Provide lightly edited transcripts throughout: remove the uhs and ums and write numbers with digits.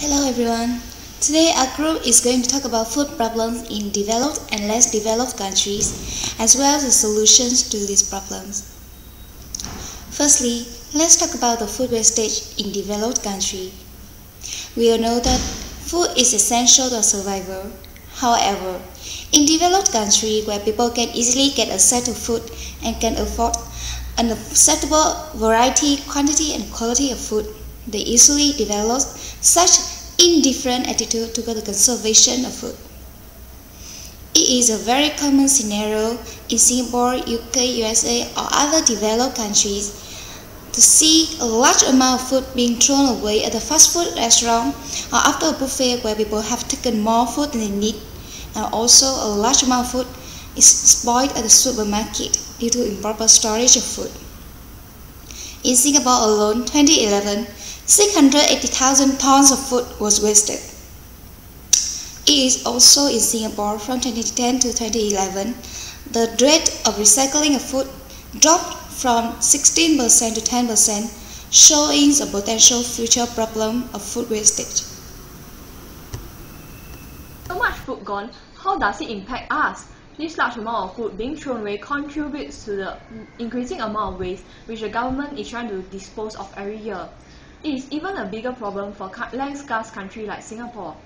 Hello everyone. Today our group is going to talk about food problems in developed and less developed countries, as well as the solutions to these problems. Firstly, let's talk about the food wastage in developed countries. We all know that food is essential to survival. However, in developed countries where people can easily get access to food and can afford an acceptable variety, quantity and quality of food, they easily develop such indifferent attitude toward the conservation of food. It is a very common scenario in Singapore, UK, USA or other developed countries to see a large amount of food being thrown away at a fast food restaurant or after a buffet where people have taken more food than they need, and also a large amount of food is spoiled at the supermarket due to improper storage of food. In Singapore alone, 2011, 680,000 tons of food was wasted. It is also in Singapore from 2010 to 2011, the rate of recycling of food dropped from 16% to 10%, showing a potential future problem of food wastage. So much food gone, how does it impact us? This large amount of food being thrown away contributes to the increasing amount of waste which the government is trying to dispose of every year. It is even a bigger problem for land-scarce country like Singapore.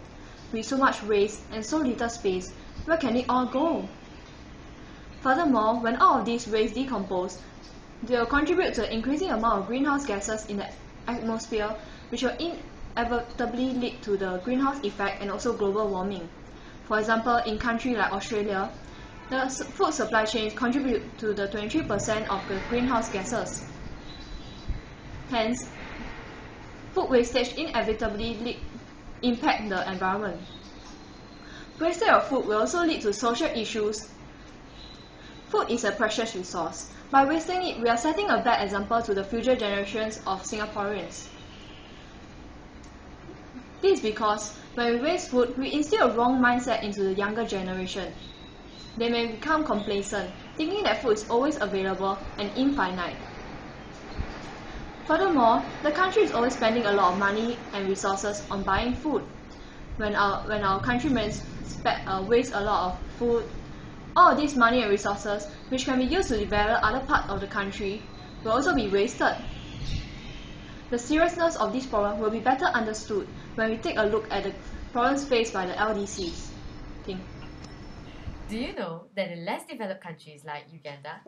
With so much waste and so little space, where can it all go? Furthermore, when all of these waste decompose, they will contribute to an increasing amount of greenhouse gases in the atmosphere, which will inevitably lead to the greenhouse effect and also global warming. For example, in countries like Australia, the food supply chains contribute to the 23% of the greenhouse gases. Hence, food wastage inevitably impact the environment. Wastage of food will also lead to social issues. Food is a precious resource. By wasting it, we are setting a bad example to the future generations of Singaporeans. This is because when we waste food, we instill a wrong mindset into the younger generation. They may become complacent, thinking that food is always available and infinite. Furthermore, the country is always spending a lot of money and resources on buying food. When our countrymen waste a lot of food, all of this money and resources, which can be used to develop other parts of the country, will also be wasted. The seriousness of this problem will be better understood when we take a look at the problems faced by the LDCs. Do you know that in less developed countries like Uganda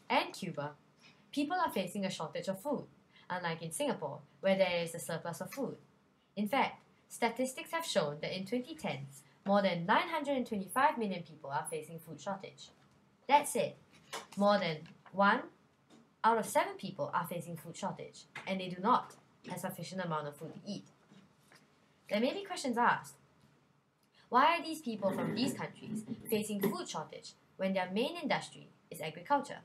and Cuba, people are facing a shortage of food, unlike in Singapore, where there is a surplus of food? In fact, statistics have shown that in 2010, more than 925 million people are facing food shortage. That said, more than 1 out of 7 people are facing food shortage, and they do not have sufficient amount of food to eat. There may be questions asked. Why are these people from these countries facing food shortage when their main industry is agriculture?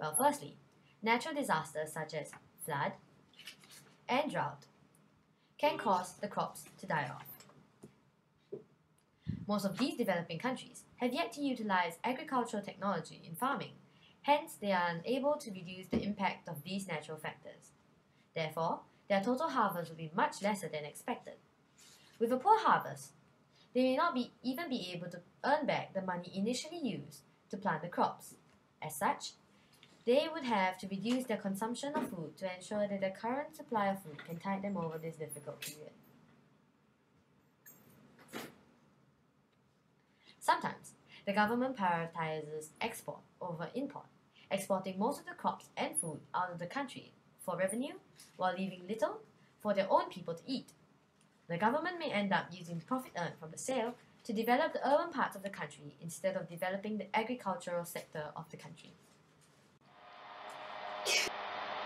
Well, firstly, natural disasters such as flood and drought can cause the crops to die off. Most of these developing countries have yet to utilize agricultural technology in farming, hence they are unable to reduce the impact of these natural factors. Therefore, their total harvest will be much lesser than expected. With a poor harvest, they may not even be able to earn back the money initially used to plant the crops. As such, they would have to reduce their consumption of food to ensure that the current supply of food can tide them over this difficult period. Sometimes, the government prioritizes export over import, exporting most of the crops and food out of the country for revenue, while leaving little for their own people to eat. The government may end up using profit earned from the sale to develop the urban parts of the country instead of developing the agricultural sector of the country.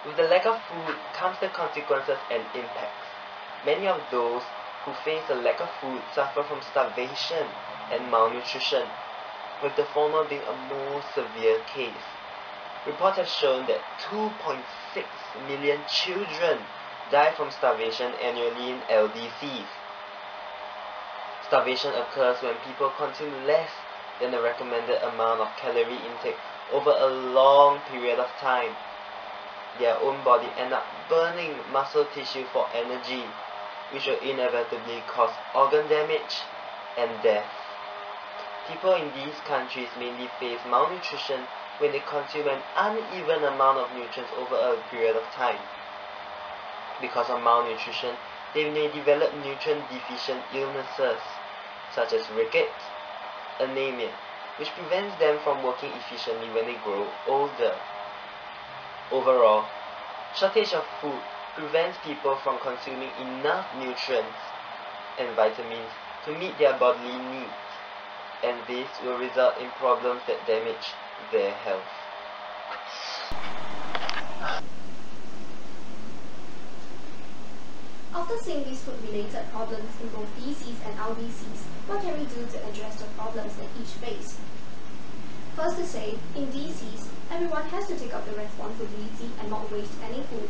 With the lack of food comes the consequences and impacts. Many of those who face a lack of food suffer from starvation and malnutrition, with the former being a more severe case. Reports have shown that 2.6 million children die from starvation annually in LDCs. Starvation occurs when people consume less than the recommended amount of calorie intake over a long period of time. Their own body end up burning muscle tissue for energy, which will inevitably cause organ damage and death. People in these countries mainly face malnutrition when they consume an uneven amount of nutrients over a period of time. Because of malnutrition, they may develop nutrient-deficient illnesses such as rickets, anemia, which prevents them from working efficiently when they grow older. Overall, shortage of food prevents people from consuming enough nutrients and vitamins to meet their bodily needs, and this will result in problems that damage their health. After seeing these food-related problems in both DCs and LDCs, what can we do to address the problems that each face? First to say, in DCs, everyone has to take up the responsibility and not waste any food.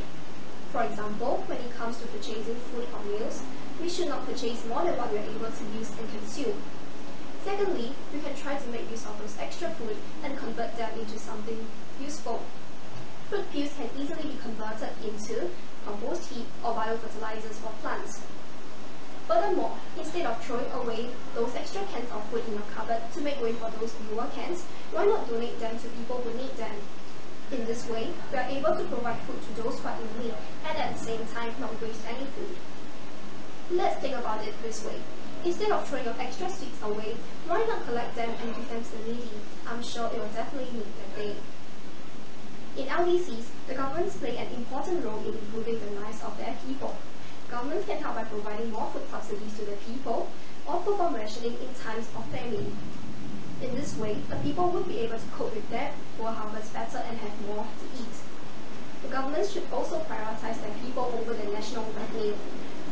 For example, when it comes to purchasing food or meals, we should not purchase more than what we are able to use and consume. Secondly, we can try to make use of those extra food and convert them into something useful. Fruit peels can easily be converted into compost heap or biofertilizers for plants. Furthermore, instead of throwing away those extra cans of food in your cupboard to make way for those newer cans, why not donate them to people who need them? In this way, we are able to provide food to those who are in need and at the same time not waste any food. Let's think about it this way. Instead of throwing your extra sweets away, why not collect them and give them to the needy? I'm sure it will definitely meet their day. In LDCs, the governments play an important role in improving the lives of their people. Governments can help by providing more food subsidies to the people or perform rationing in times of famine. In this way, the people would be able to cope with their poor harvest better and have more to eat. The government should also prioritize their people over the national revenue.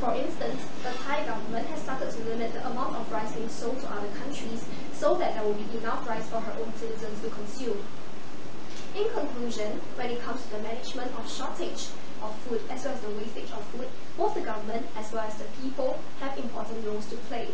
For instance, the Thai government has started to limit the amount of rice being sold to other countries so that there will be enough rice for her own citizens to consume. In conclusion, when it comes to the management of shortage of food as well as the wastage of food, both the government as well as the people have important roles to play.